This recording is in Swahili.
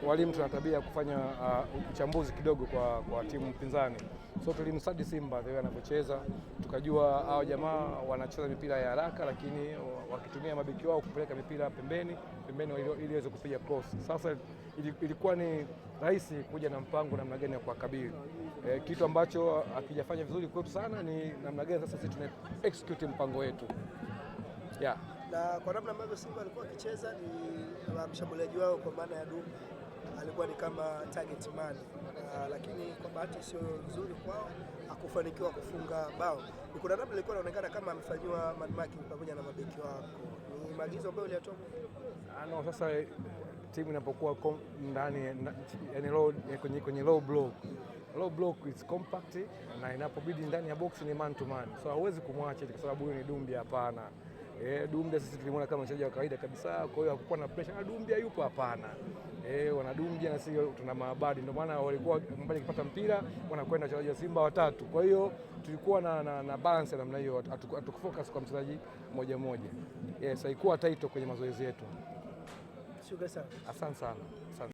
walimu tuna tabia ya kufanya uchambuzi kidogo kwa timu pinzani. So tulimsadi Simba vile anavyocheza, tukajua hao jamaa wanacheza mipira ya haraka, lakini wakitumia mabeki wao kupeleka mipira pembeni ili iweze kupiga cross. Sasa ilikuwa ni rahisi kuja na mpango namna gani ya kuwakabili. Kitu ambacho akijafanya vizuri kwetu sana ni namna gani sasa sisi tuna execute mpango wetu. Yeah. Na kwa namna ambavyo Simba alikuwa akicheza ni mshambuliaji wao kwa maana ya Dumba alikuwa ni kama target man, lakini kwa bahati sio nzuri kwao hakufanikiwa kufunga bao. Kuna namna ilikuwa inaonekana kama amefanywa man marking pamoja na mabeki wako. Ni maagizo ambayo aliyatoa. No, sasa timu inapokuwa ndani yani kwenye low block is compact, na inapobidi ndani ya box ni man to man, so hauwezi kumwacha kwa sababu huyo ni Dumbia. Hapana. Dumbia sisi tulimwona kama mchezaji wa kawaida kabisa, kwa hiyo hakukuwa na pressure na Dumbia yupo. Hapana. Wana Dumbia na sisi tuna maabadi, ndio maana walikuwa mbali kupata mpira wanakwenda wachezaji wa Simba watatu. Kwa hiyo tulikuwa na balance namna hiyo, hatukufocus kwa mchezaji moja moja. Yes, haikuwa tight kwenye mazoezi yetu. Shukrani sana. Asante sana.